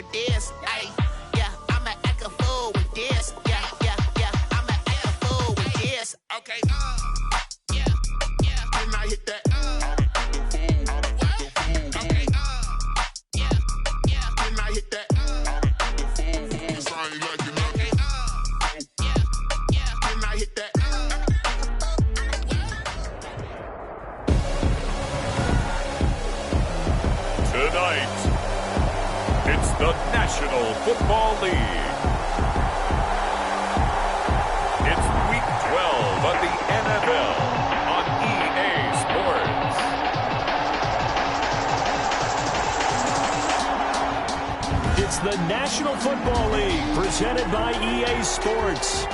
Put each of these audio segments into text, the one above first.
with this. Ay, yeah, I'ma act a fool with this. Yeah, I'ma act a fool with this. Okay, yeah, and I hit that. Okay, yeah, and I hit that. Tonight, it's the National Football League. It's Week 12 of the NFL on EA Sports. It's the National Football League presented by EA Sports.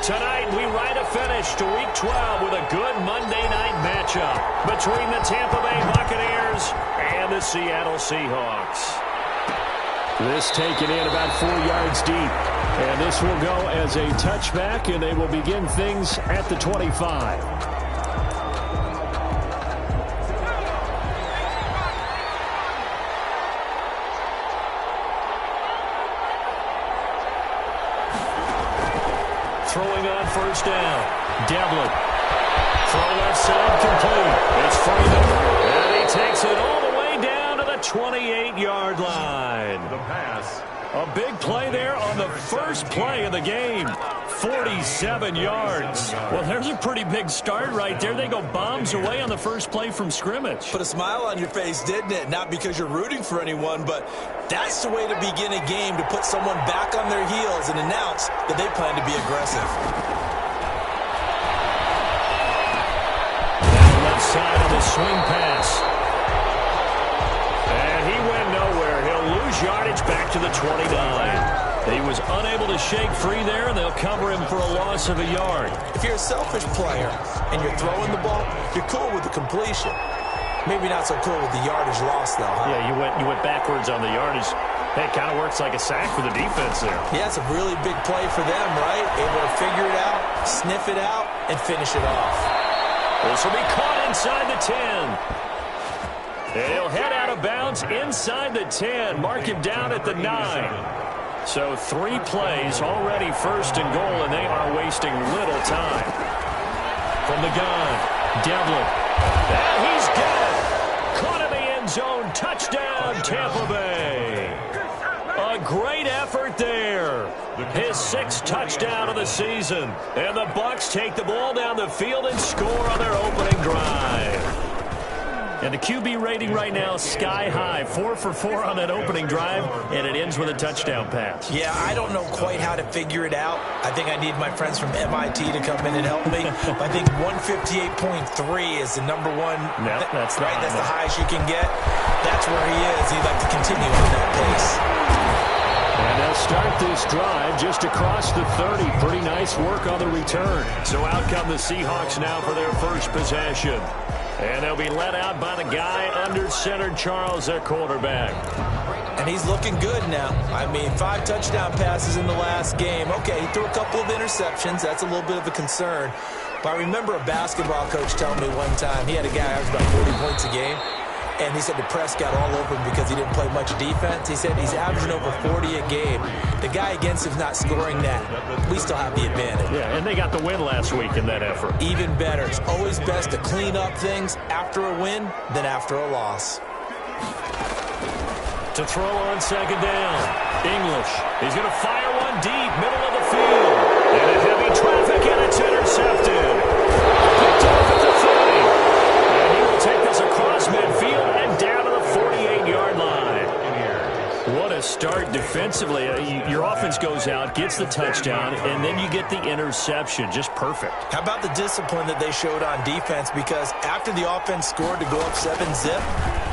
Tonight, we ride a finish to Week 12 with a good Monday night matchup between the Tampa Bay Buccaneers and the Seattle Seahawks. This taken in about 4 yards deep. And this will go as a touchback, and they will begin things at the 25. Throwing on first down. Devlin. Throw left side complete. It's Freeman. And he takes it all the way down to the 28-yard line. The pass. A big play there on the first play of the game. 47 yards. Well, there's a pretty big start right there. They go bombs away on the first play from scrimmage. Put a smile on your face, didn't it? Not because you're rooting for anyone, but that's the way to begin a game, to put someone back on their heels and announce that they plan to be aggressive. Left side of the swing pass. And he went nowhere. He'll lose yardage back to the 29. He was unable to shake free there, and they'll cover him for a loss of a yard. If you're a selfish player and you're throwing the ball, you're cool with the completion. Maybe not so cool with the yardage loss, though, huh? Yeah, you went backwards on the yardage. Hey, it kind of works like a sack for the defense there. Yeah, it's a really big play for them, right? Able to figure it out, sniff it out, and finish it off. This will be caught inside the 10. And he'll head out of bounds inside the 10. Mark him down at the 9. So 3 plays already first and goal, and they are wasting little time. From the gun, Devlin. And he's got it. Caught in the end zone. Touchdown, Tampa Bay. A great effort there. His 6th touchdown of the season. And the Bucs take the ball down the field and score on their opening drive. And the QB rating right now, sky high. 4 for 4 on that opening drive, and it ends with a touchdown pass. Yeah, I don't know quite how to figure it out. I think I need my friends from MIT to come in and help me. I think 158.3 is the number one. No, that's right. That's the highest you can get. That's where he is. He'd like to continue on that pace. And they'll start this drive just across the 30. Pretty nice work on the return. So out come the Seahawks now for their first possession. And they'll be let out by the guy under center, Charles, their quarterback. And he's looking good now. I mean, 5 touchdown passes in the last game. Okay, he threw a couple of interceptions. That's a little bit of a concern. But I remember a basketball coach telling me one time, he had a guy who averaged about 40 points a game. And he said the press got all over him because he didn't play much defense. He said he's averaging over 40 a game. The guy against him's not scoring that. We still have the advantage. Yeah, and they got the win last week in that effort. Even better. It's always best to clean up things after a win than after a loss. To throw on second down. English. He's going to fire one deep, middle of the field. And a heavy traffic, and it's intercepted. Picked off at the 30. And he will take this across midfield and down to the 48-yard line. What a start defensively. Your offense goes out, gets the touchdown, and then you get the interception. Just perfect. How about the discipline that they showed on defense? Because after the offense scored to go up 7-zip,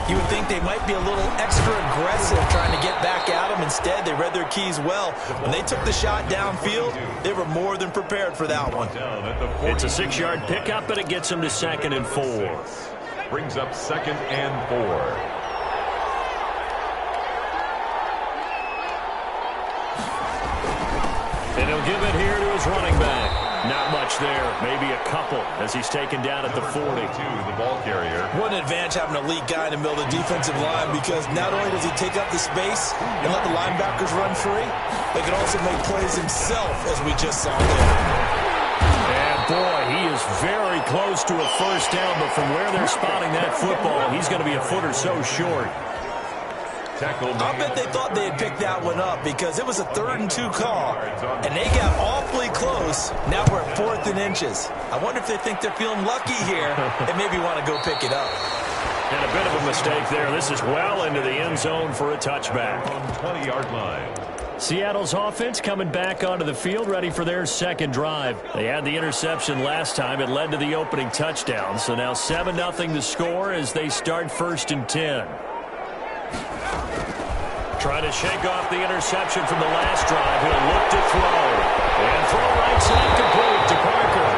you would think they might be a little extra aggressive trying to get back at them. Instead, they read their keys well. When they took the shot downfield, they were more than prepared for that one. It's a 6-yard pickup, but it gets them to 2nd and 4. Brings up 2nd and 4. And he'll give it here to his running back. Not much there. Maybe a couple as he's taken down at the 40. The ball carrier. What an advantage having an elite guy in the middle of the defensive line, because not only does he take up the space and let the linebackers run free, but he can also make plays himself, as we just saw there. And boy, he is very close to a first down, but from where they're spotting that football, he's going to be a foot or so short. I'll bet they thought they had picked that one up, because it was a 3rd and 2 call, and they got awfully close. Now we're at 4th and inches. I wonder if they think they're feeling lucky here and maybe want to go pick it up. And a bit of a mistake there. This is well into the end zone for a touchback. On 20-yard line. Seattle's offense coming back onto the field, ready for their second drive. They had the interception last time. It led to the opening touchdown. So now 7-0 to score as they start 1st and 10. Trying to shake off the interception from the last drive. He'll look to throw. And throw right side complete to Parker.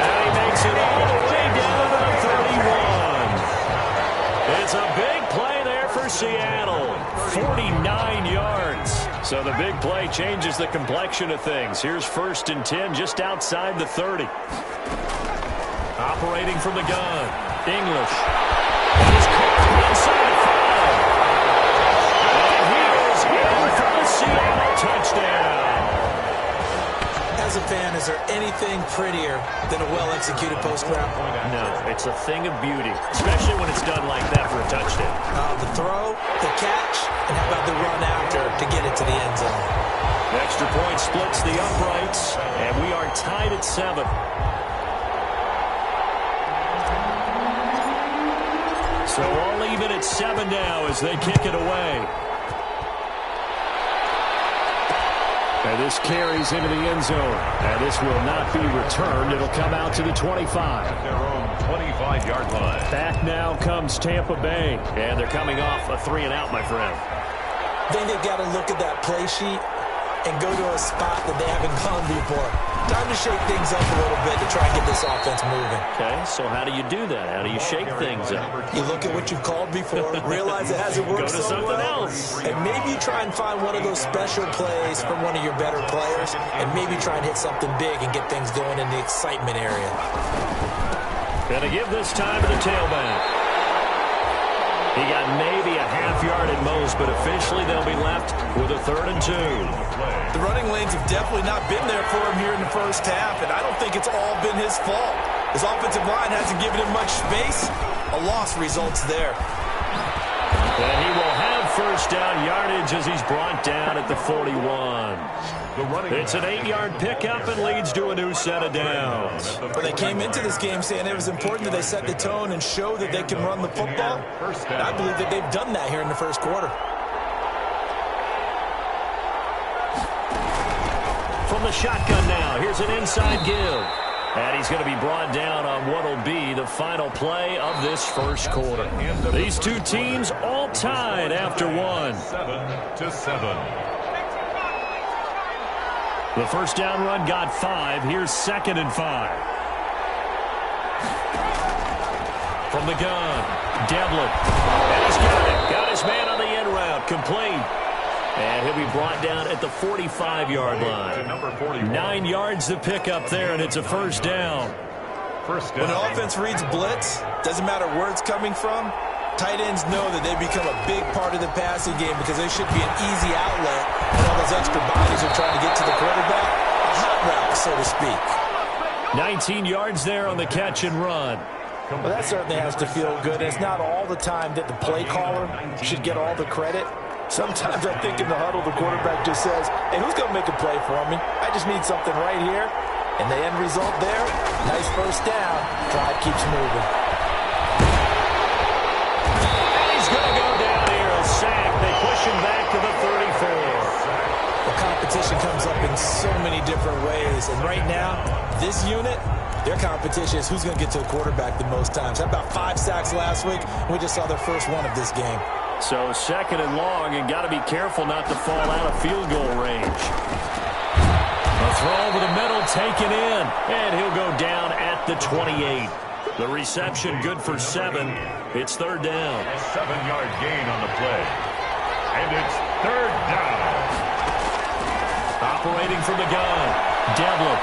And he makes it all the way down to the 31. It's a big play there for Seattle. 49 yards. So the big play changes the complexion of things. Here's 1st and 10 just outside the 30. Operating from the gun. English. And he's caught inside the 5. Seattle touchdown. As a fan, is there anything prettier than a well-executed post route? No, it's a thing of beauty, especially when it's done like that for a touchdown. The throw, the catch, and how about the run after to get it to the end zone? The extra point splits the uprights, and we are tied at 7. So all even at 7 now as they kick it away. And this carries into the end zone. And this will not be returned. It'll come out to the 25. At their own 25-yard line. Back now comes Tampa Bay. And they're coming off a 3-and-out, my friend. I think they've got to look at that play sheet and go to a spot that they haven't gone before. Time to shake things up a little bit to try and get this offense moving. Okay, so how do you do that? How do you shake things up? You look at what you've called before, realize it hasn't worked Go to so something well, else. and maybe you try and find one of those special plays from one of your better players, and maybe try and hit something big and get things going in the excitement area. Gonna give this time to the tailback. He got maybe a half yard at most, but officially they'll be left with a 3rd and 2. The running lanes have definitely not been there for him here in the first half, and I don't think it's all been his fault. His offensive line hasn't given him much space. A loss results there. And he will have first down yardage as he's brought down at the 41. It's an 8-yard pickup and leads to a new set of downs. Well, they came into this game saying it was important that they set the tone and show that they can run the football. And I believe that they've done that here in the first quarter. From the shotgun now, here's an inside give. And he's going to be brought down on what will be the final play of this first quarter. These two teams all tied after one. 7-7. The first down run got 5. Here's 2nd and 5. From the gun, Devlin. And he's got it. Got his man on the end route. Complete. And he'll be brought down at the 45-yard line. 9 yards to pick up there, and it's a first down. When an offense reads blitz, doesn't matter where it's coming from, tight ends know that they become a big part of the passing game because they should be an easy outlet when all those extra bodies are trying to get to the quarterback. A hot route, so to speak. 19 yards there on the catch and run. Well, that certainly has to feel good. It's not all the time that the play caller should get all the credit. Sometimes I think in the huddle, the quarterback just says, hey, who's going to make a play for me? I just need something right here. And the end result there, nice first down. Drive keeps moving. And he's going to go down here, a sack. They push him back to the 34. The competition comes up in so many different ways. And right now, this unit, their competition is who's going to get to the quarterback the most times. Had about 5 sacks last week. We just saw their first one of this game. So 2nd and long, and got to be careful not to fall out of field goal range. A throw over the middle, taken in, and he'll go down at the 28. The reception good for 7. It's 3rd down. A 7-yard gain on the play. And it's 3rd down. Operating from the gun, Devlin.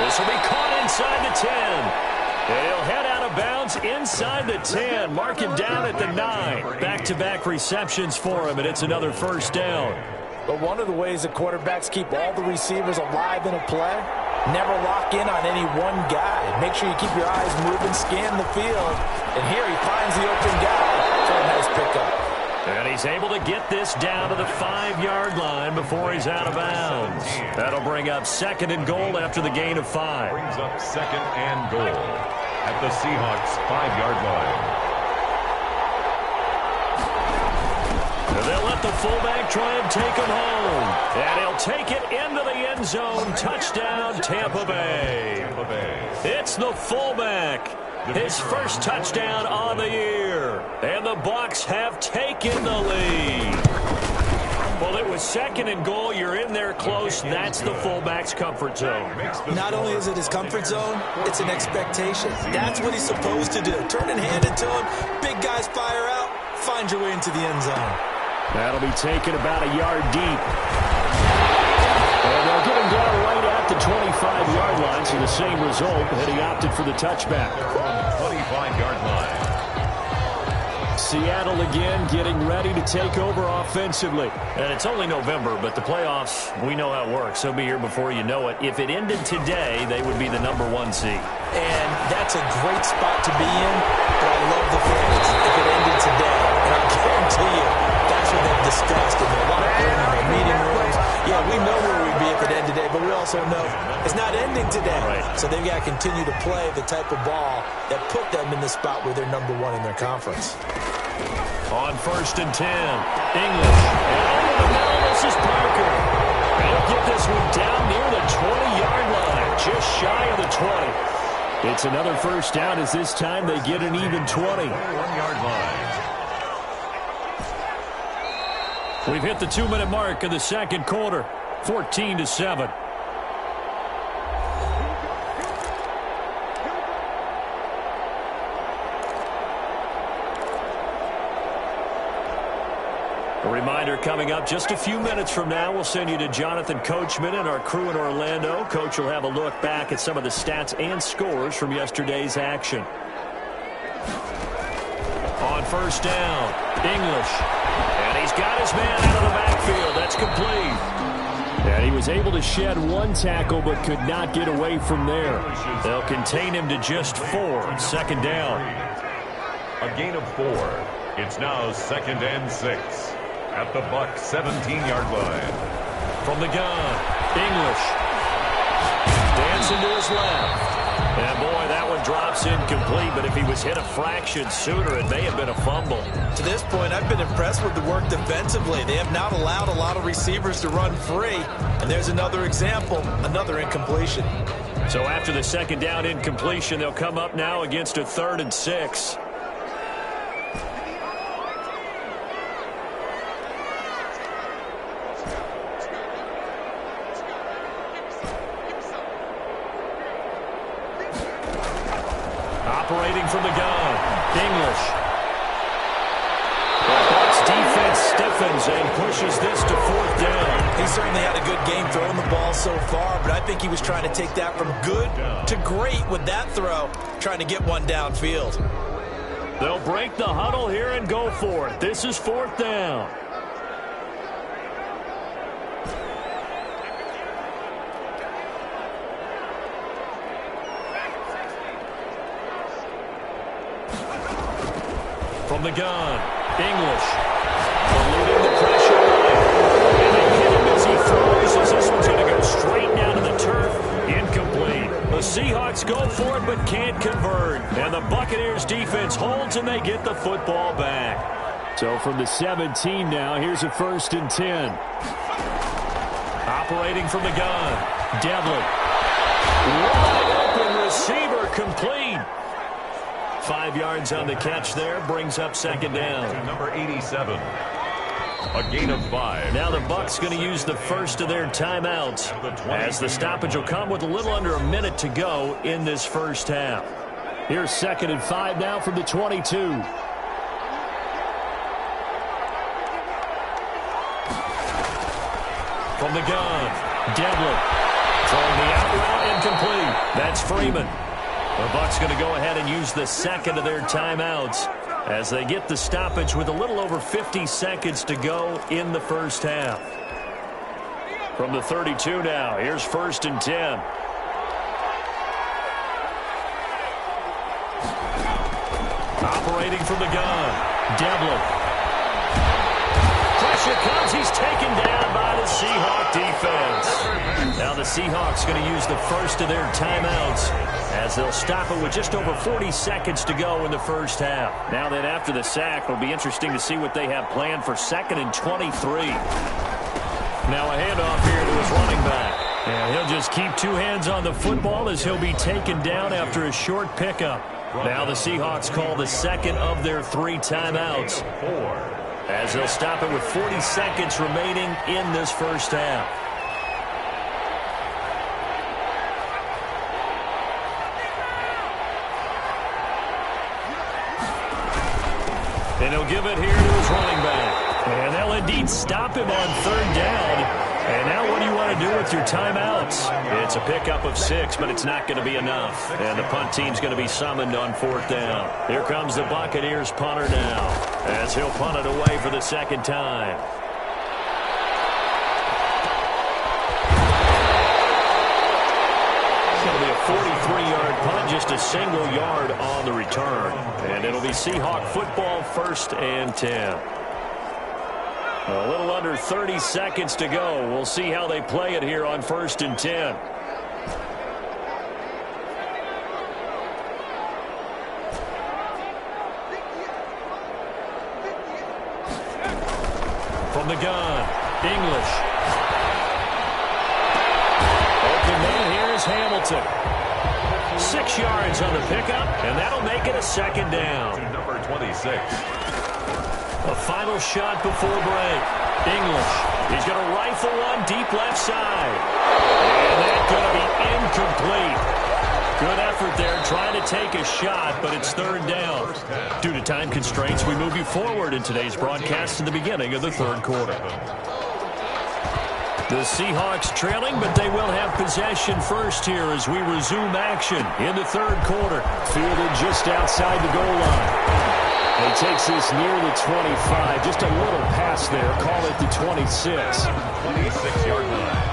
This will be caught inside the 10. And he'll head out of bounds inside the 10. Mark him down at the 9. Back-to-back receptions for him, and it's another first down. But one of the ways that quarterbacks keep all the receivers alive in a play, never lock in on any one guy. Make sure you keep your eyes moving, scan the field. And here he finds the open guy for a nice pickup. And he's able to get this down to the 5-yard line before he's out of bounds. That'll bring up 2nd and goal after the gain of 5. Brings up 2nd and goal at the Seahawks 5-yard line. And they'll let the fullback try and take him home. And he'll take it into the end zone. Touchdown, Tampa Bay. It's the fullback. His first touchdown on the year. And the Bucs have taken the lead. Well, it was 2nd and goal. You're in there close. That's the fullback's comfort zone. Not only is it his comfort zone, it's an expectation. That's what he's supposed to do. Turn and hand it to him. Big guys fire out. Find your way into the end zone. That'll be taken about a yard deep. And they'll get him down right at the 25-yard line, so the same result, and he opted for the touchback. 25-yard line. Seattle again getting ready to take over offensively. And it's only November, but the playoffs, we know how it works. They'll be here before you know it. If it ended today, they would be the number 1 seed. And that's a great spot to be in, but I love the phrase, if it ended today. And I guarantee you, that's what they've discussed in their locker room, in their meeting rooms. Yeah, we know where we'd be if it ended today, but we also know it's not ending today. Right. So they've got to continue to play the type of ball that put them in the spot where they're number 1 in their conference. On 1st and 10, English. And over the middle, this is Parker. He'll get this one down near the 20-yard line, just shy of the 20. It's another first down as this time they get an even 20. 1-yard line. We've hit the 2-minute mark of the second quarter, 14-7. A reminder coming up just a few minutes from now, we'll send you to Jonathan Coachman and our crew in Orlando. Coach will have a look back at some of the stats and scores from yesterday's action. On first down, English. And he's got his man out of the backfield. That's complete. And he was able to shed 1 tackle but could not get away from there. They'll contain him to just 4. 2nd down. A gain of 4. It's now 2nd and 6 at the Bucs 17-yard line. From the gun, English. Dancing to his left. And boy, that one drops incomplete, but if he was hit a fraction sooner, it may have been a fumble. To this point, I've been impressed with the work defensively. They have not allowed a lot of receivers to run free. And there's another example, another incompletion. So after the 2nd down incompletion, they'll come up now against a 3rd and 6. Operating from the gun, English. The Bucs defense stiffens and pushes this to 4th down. He certainly had a good game throwing the ball so far, but I think he was trying to take that from good to great with that throw, trying to get one downfield. They'll break the huddle here and go for it. This is 4th down. From the gun, English. Eluding the pressure. And they hit him as he throws, as this one's going to go straight down to the turf. Incomplete. The Seahawks go for it but can't convert. And the Buccaneers defense holds and they get the football back. So from the 17 now, here's a 1st and 10. Operating from the gun, Devlin. Wide open receiver complete. 5 yards on the catch there, brings up 2nd down. Number 87. A gain of 5. Now the Bucs going to use the first of their timeouts, as the stoppage will come with a little under a minute to go in this first half. Here's 2nd and 5 now from the 22. From the gun, Devlin. Throwing the out route incomplete. That's Freeman. The Bucs going to go ahead and use the second of their timeouts as they get the stoppage with a little over 50 seconds to go in the first half. From the 32 now, here's 1st and 10. Operating from the gun, Devlin. Pressure comes, he's taken down by the Seahawk defense. Now the Seahawks going to use the first of their timeouts as they'll stop it with just over 40 seconds to go in the first half. Now then, after the sack, it'll be interesting to see what they have planned for 2nd and 23. Now a handoff here to his running back. And he'll just keep two hands on the football as he'll be taken down after a short pickup. Now the Seahawks call the second of their 3 timeouts as they'll stop it with 40 seconds remaining in this first half. And he'll give it here to his running back. And they'll indeed stop him on 3rd down. And now what do you want to do with your timeouts? It's a pickup of 6, but it's not going to be enough. And the punt team's going to be summoned on 4th down. Here comes the Buccaneers punter now as he'll punt it away for the 2nd time. It'll be a 43-yard punt, just a single yard on the return. And it'll be Seahawk football, 1st and 10. A little under 30 seconds to go. We'll see how they play it here on 1st and 10. From the gun, English. Open man here is Hamilton. 6 yards on the pickup, and that'll make it a 2nd down. Number 26. A final shot before break. English. He's going to rifle one deep left side. And that's going to be incomplete. Good effort there trying to take a shot, but it's 3rd down. Due to time constraints, we move you forward in today's broadcast to the beginning of the 3rd quarter. The Seahawks trailing, but they will have possession first here as we resume action in the 3rd quarter. Fielded just outside the goal line. He takes this near the 25. Just a little pass there. Call it the 26. 26-yard line.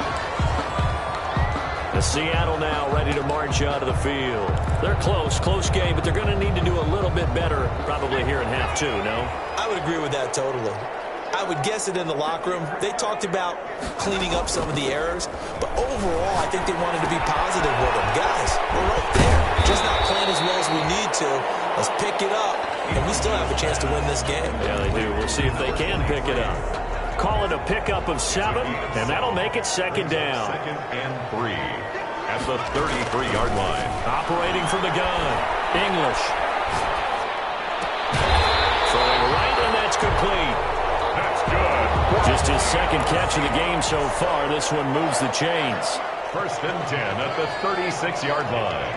The Seattle now ready to march out of the field. They're close game, but they're going to need to do a little bit better probably here in half 2, no? I would agree with that totally. I would guess it in the locker room. They talked about cleaning up some of the errors, but overall, I think they wanted to be positive with them. Guys, we're right there. Just not playing as well as we need to. Let's pick it up, and we still have a chance to win this game. Yeah, they do. We'll see if they can pick it up. Call it a pickup of 7, and that'll make it 2nd down. 2nd and 3 at the 33-yard line. Operating from the gun, English. Throwing right, and that's complete. That's good. Just his 2nd catch of the game so far. This one moves the chains. 1st and 10 at the 36-yard line.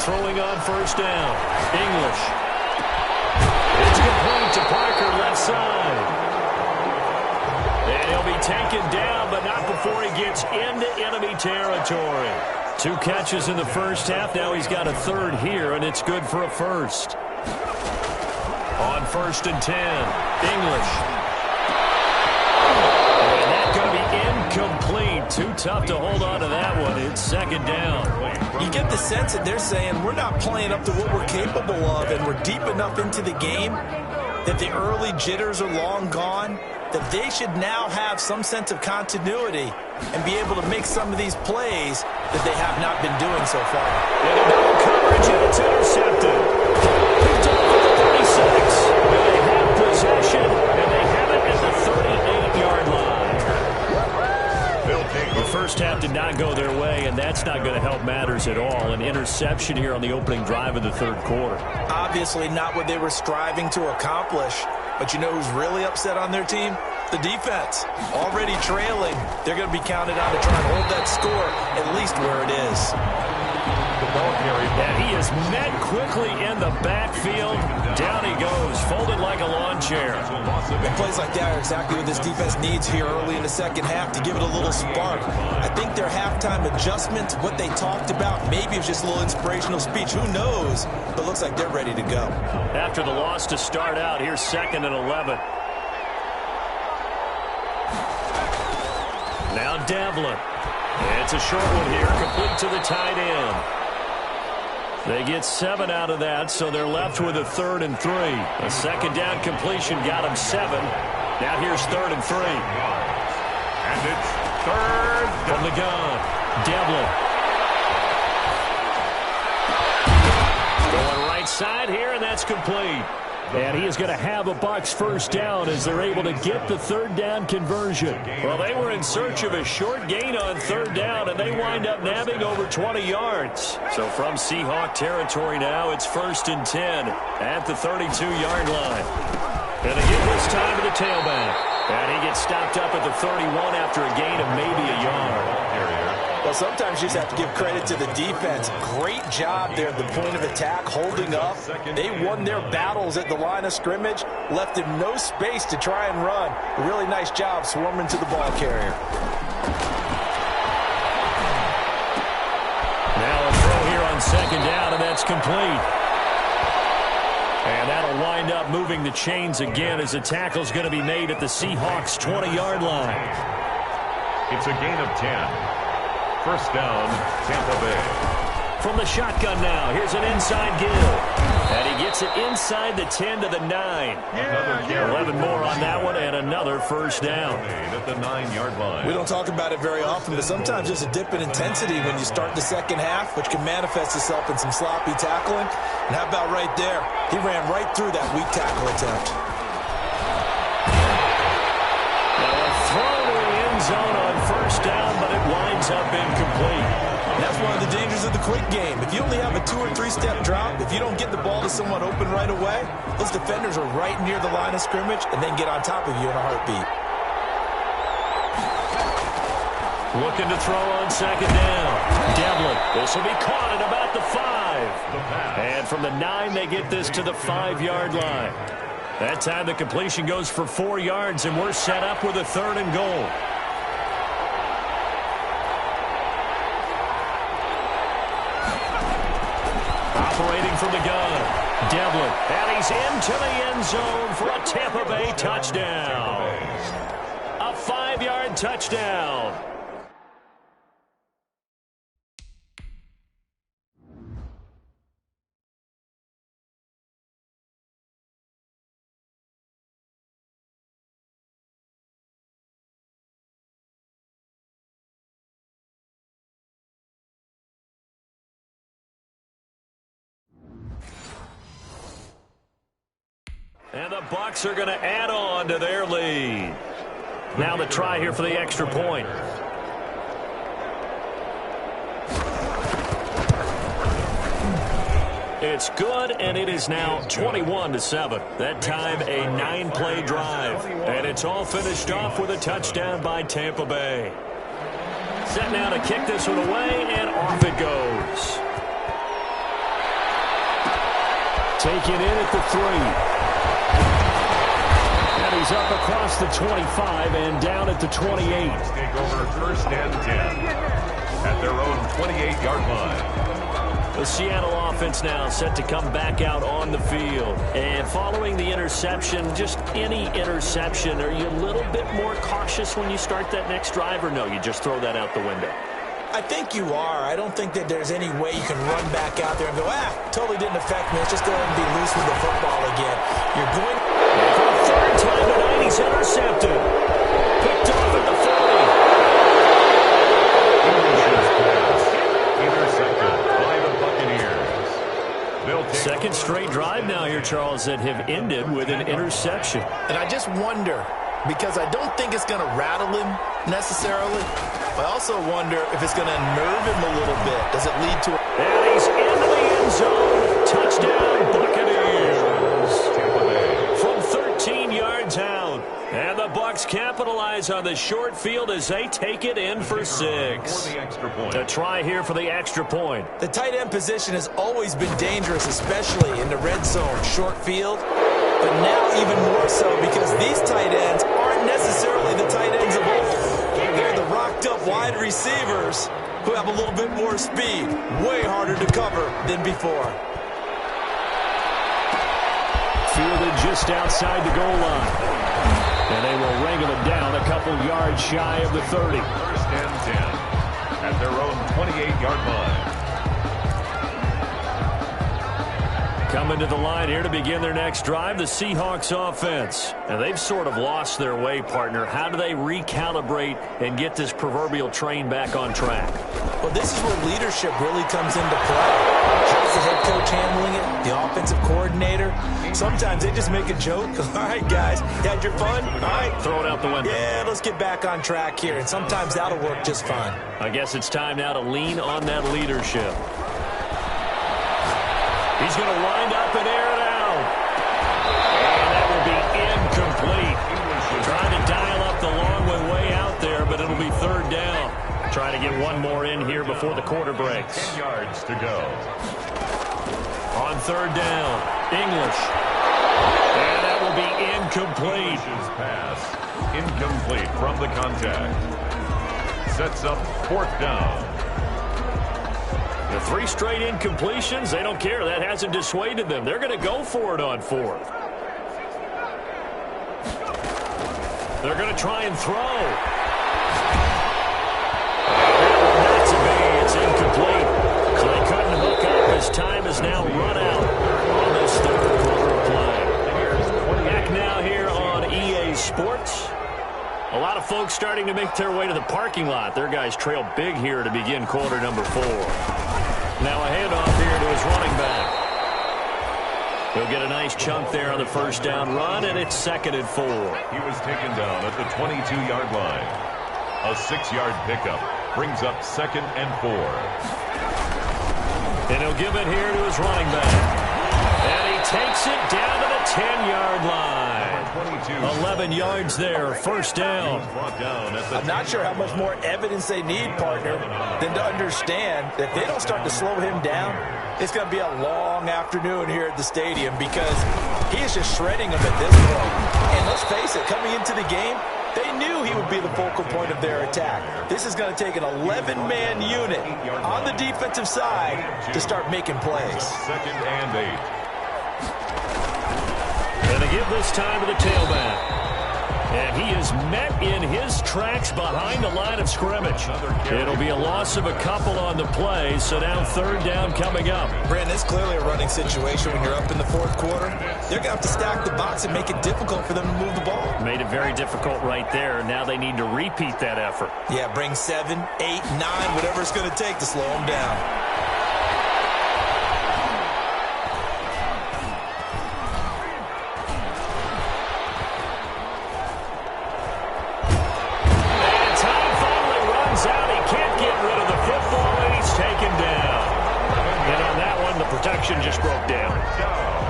Throwing on 1st down. English. It's complete to Parker left side. And he'll be taken down, but not before he gets into enemy territory. 2 catches in the first half. Now he's got a 3rd here, and it's good for a 1st. On 1st and 10, English. And that's going to be incomplete. Too tough to hold on to that one. It's 2nd down. You get the sense that they're saying we're not playing up to what we're capable of, and we're deep enough into the game that the early jitters are long gone, that they should now have some sense of continuity and be able to make some of these plays that they have not been doing so far. And a double coverage, and it's intercepted. Picked up at the 36. They have possession, and they have it at the 38-yard line. The first half did not go their way, and that's not going to help matters at all. An interception here on the opening drive of the 3rd quarter. Obviously not what they were striving to accomplish, but you know who's really upset on their team? The defense. Already trailing. They're going to be counted on to try and hold that score at least where it is. The ball carried. And he is met quickly in the backfield. Down he goes, folded like a lawn chair. And plays like that are exactly what this defense needs here early in the second half to give it a little spark. I think their halftime adjustment, what they talked about, maybe it's just a little inspirational speech. Who knows? But looks like they're ready to go. After the loss to start out, here's 2nd and 11. Now Devlin. It's a short one here, complete to the tight end. They get 7 out of that, so they're left with a 3rd and 3. A second down completion got them 7. Now here's 3rd and 3. And it's 3rd from the gun. Devlin. Going right side here, and that's complete. And he is going to have a Bucs first down as they're able to get the 3rd down conversion. Well, they were in search of a short gain on 3rd down, and they wind up nabbing over 20 yards. So from Seahawk territory now, it's 1st and 10 at the 32-yard line. And they give this time to the tailback. And he gets stopped up at the 31 after a gain of maybe a yard. Well, sometimes you just have to give credit to the defense. Great job there at the point of attack, holding up. They won their battles at the line of scrimmage, left him no space to try and run. A really nice job swarming to the ball carrier. Now a throw here on 2nd down, and that's complete. And that'll wind up moving the chains again as the tackle's going to be made at the Seahawks' 20-yard line. It's a gain of 10. First down, Tampa Bay. From the shotgun now, here's an inside give. And he gets it inside the 10 to the 9. 11 more on that one, and another first down. At the 9-yard line. We don't talk about it very often, but sometimes there's a dip in intensity when you start the second half, which can manifest itself in some sloppy tackling. And how about right there? He ran right through that weak tackle attempt. Now a throw to the end zone on first down, but it winds up incomplete. And that's one of the dangers of the quick game. If you only have a 2- or 3-step drop, if you don't get the ball to someone open right away, those defenders are right near the line of scrimmage and then get on top of you in a heartbeat. Looking to throw on 2nd down. Devlin. This will be caught at about the 5. And from the 9, they get this to the 5-yard line. That time the completion goes for 4 yards, and we're set up with a 3rd and goal. Operating from the gun, Devlin, and he's into the end zone for a Tampa Bay touchdown. A 5-yard touchdown. And the Bucs are going to add on to their lead. Now the try here for the extra point. It's good, and it is now 21-7. That time a 9-play drive. And it's all finished off with a touchdown by Tampa Bay. Set now to kick this one away, and off it goes. Taken in at the 3. And he's up across the 25 and down at the 28. Take over 1st and 10 at their own 28-yard line. The Seattle offense now set to come back out on the field. And following the interception, just any interception, are you a little bit more cautious when you start that next drive, or no, you just throw that out the window? I think you are. I don't think that there's any way you can run back out there and go, totally didn't affect me. Let's just go ahead and be loose with the football again. You're going... For the 3rd time tonight, he's intercepted. Picked off at the 40. Intercepted by the Buccaneers. Second straight drive now here, Charles, that have ended with an interception. And I just wonder, because I don't think it's going to rattle him necessarily, I also wonder if it's going to unnerve him a little bit. Does it lead to... And he's into the end zone. Touchdown, Buccaneers. From 13 yards out. And the Bucs capitalize on the short field as they take it in for 6. A try here for the extra point. The tight end position has always been dangerous, especially in the red zone, short field. But now even more so have a little bit more speed. Way harder to cover than before. Fielded just outside the goal line. And they will wrangle it down a couple yards shy of the 30. First and 10 at their own 28-yard line. Coming to the line here to begin their next drive, the Seahawks offense. And they've sort of lost their way, partner. How do they recalibrate and get this proverbial train back on track? Well, this is where leadership really comes into play. How's the head coach handling it? The offensive coordinator? Sometimes they just make a joke. All right, guys, you had your fun? All right. Throw it out the window. Yeah, let's get back on track here. And sometimes that'll work just fine. I guess it's time now to lean on that leadership. He's going to wind up and air it out. And that will be incomplete. Trying to dial up the long way out there, but it'll be third down. Trying to get one more in here before the quarter breaks. 10 yards to go. On third down, English. And that will be incomplete. English's pass. Incomplete from the contact. Sets up fourth down. The 3 straight incompletions, they don't care. That hasn't dissuaded them. They're going to go for it on fourth. They're going to try and throw. Not to be. It's incomplete. So they couldn't hook up. His time is now run out on this third quarter play. Back now here on EA Sports. A lot of folks starting to make their way to the parking lot. Their guys trail big here to begin quarter number 4. Now a handoff here to his running back. He'll get a nice chunk there on the first down run, and it's 2nd and 4. He was taken down at the 22-yard line. A 6-yard pickup brings up 2nd and 4. And he'll give it here to his running back. And he takes it down to the 10-yard line. 11 yards there, first down. I'm not sure how much more evidence they need, partner, than to understand that if they don't start to slow him down, it's going to be a long afternoon here at the stadium because he is just shredding them at this point. And let's face it, coming into the game, they knew he would be the focal point of their attack. This is going to take an 11-man unit on the defensive side to start making plays. 2nd and 8. And they give this time to the tailback. And he is met in his tracks behind the line of scrimmage. It'll be a loss of a couple on the play, so now third down coming up. Brandon, it's clearly a running situation when you're up in the fourth quarter. They're going to have to stack the box and make it difficult for them to move the ball. Made it very difficult right there. Now they need to repeat that effort. Yeah, bring 7, 8, 9, whatever it's going to take to slow them down. Protection just broke down.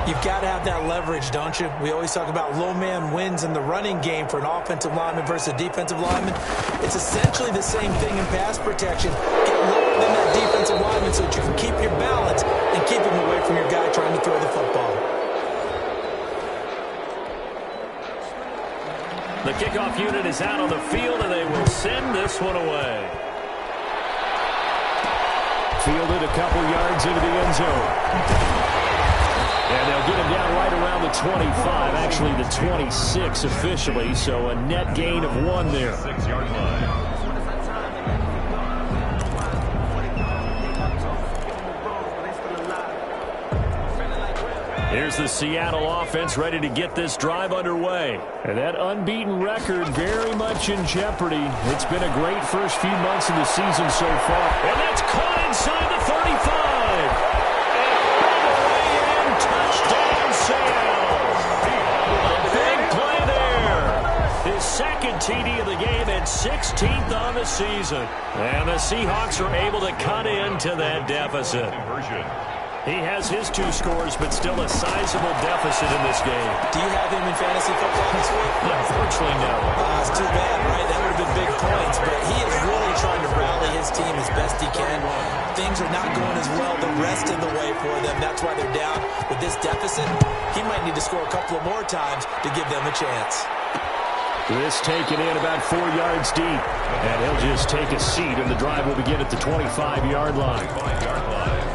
You've got to have that leverage, don't you? We always talk about low man wins in the running game for an offensive lineman versus a defensive lineman. It's essentially the same thing in pass protection. Get lower than that defensive lineman so that you can keep your balance and keep him away from your guy trying to throw the football. The kickoff unit is out on the field, and they will send this one away. Fielded a couple yards into the end zone. And they'll get him down right around the 25, actually the 26 officially, so a net gain of 1 there. 6-yard line. Here's the Seattle offense ready to get this drive underway. And that unbeaten record very much in jeopardy. It's been a great first few months of the season so far. And that's caught inside the 35. And touchdown Sales. Big play there. His second TD of the game and 16th on the season. And the Seahawks are able to cut into that deficit. He has his 2 scores, but still a sizable deficit in this game. Do you have him in fantasy football this week? Unfortunately, no. It's too bad, right? That would have been big points, but he is really trying to rally his team as best he can. Things are not going as well the rest of the way for them. That's why they're down with this deficit. He might need to score a couple of more times to give them a chance. This taken in about 4 yards deep. And he'll just take a seat, and the drive will begin at the 25-yard line.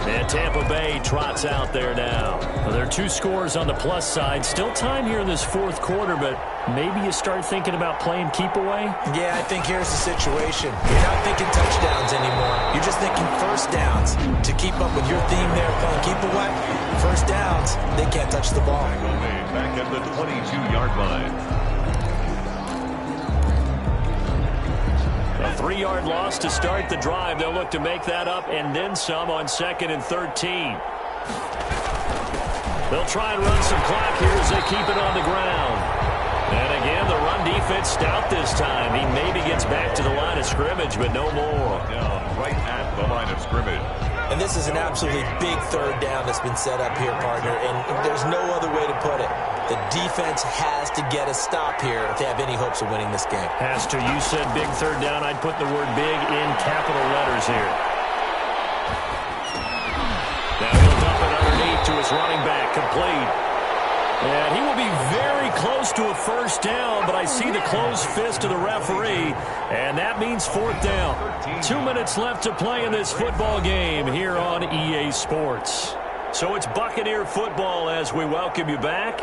And Tampa Bay trots out there now. Well, there are 2 scores on the plus side. Still time here in this fourth quarter, but maybe you start thinking about playing keep away? Yeah, I think here's the situation. You're not thinking touchdowns anymore. You're just thinking first downs. To keep up with your theme there, playing keep away, first downs, they can't touch the ball. Back at the 22-yard line. A 3-yard loss to start the drive. They'll look to make that up and then some on 2nd and 13. They'll try and run some clock here as they keep it on the ground. And again, the run defense stout this time. He maybe gets back to the line of scrimmage, but no more. Down right at the line of scrimmage. And this is an absolutely big third down that's been set up here, partner, and there's no other way to put it. The defense has to get a stop here if they have any hopes of winning this game. Has to. You said big third down. I'd put the word big in capital letters here. Now he'll dump it underneath to his running back, complete. And he will be very close to a first down, but I see the closed fist of the referee, and that means fourth down. 2 minutes left to play in this football game here on EA Sports. So it's Buccaneer football as we welcome you back.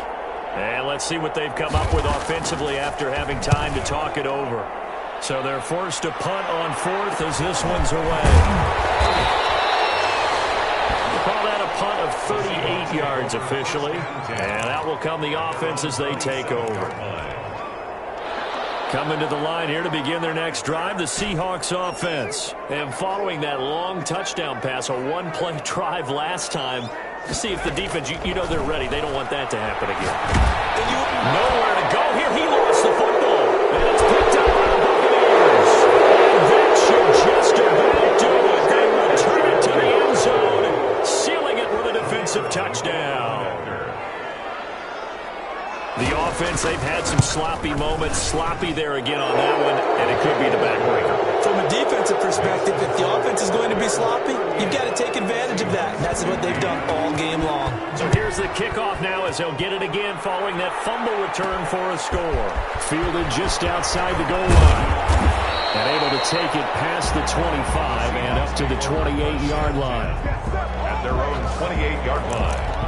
And let's see what they've come up with offensively after having time to talk it over. So they're forced to punt on fourth as this one's away. Call that a punt of 38 yards officially. And out will come the offense as they take over. Coming to the line here to begin their next drive, the Seahawks offense. And following that long touchdown pass, a one-play drive last time, see if the defense, you know they're ready. They don't want that to happen again. Nowhere to go here. He lost the football. And it's picked up by the Buccaneers. And that should just about do it. They return it to the end zone, sealing it with a defensive touchdown. The offense, they've had some sloppy moments. Sloppy there again on that one, and it could be the backbreaker. From a defensive perspective, if the offense is going to be sloppy, you've got to take advantage of that. And that's what they've done all game long. So here's the kickoff now as they'll get it again following that fumble return for a score. Fielded just outside the goal line. And able to take it past the 25 and up to the 28-yard line. At their own 28-yard line.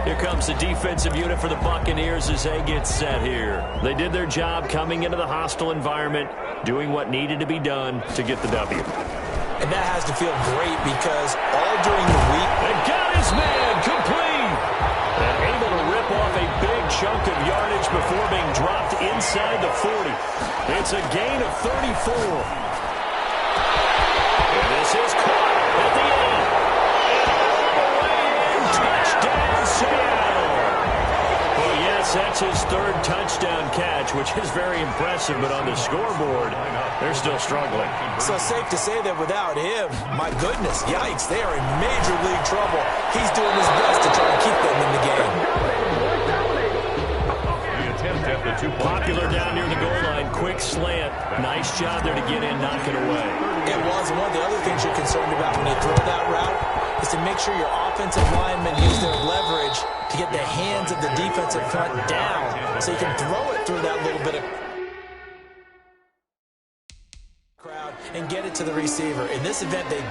Here comes the defensive unit for the Buccaneers as they get set here. They did their job coming into the hostile environment, doing what needed to be done to get the W. And that has to feel great because all during the week, they got his man complete. And able to rip off a big chunk of yardage before being dropped inside the 40. It's a gain of 34. And this is caught at the end. Touchdown, Seattle. Well, yes, that's his third touchdown catch, which is very impressive, but on the scoreboard, they're still struggling. So safe to say that without him, my goodness, yikes, they are in major league trouble. He's doing his best to try to keep them in the game. Popular down near the goal line, quick slant. Nice job there to get in, knock it away. It was, and one of the other things you're concerned about when you throw that route is to make sure your offensive linemen use their leverage to get the hands of the defensive front down so you can throw it through that little bit of crowd and get it to the receiver. In this event, they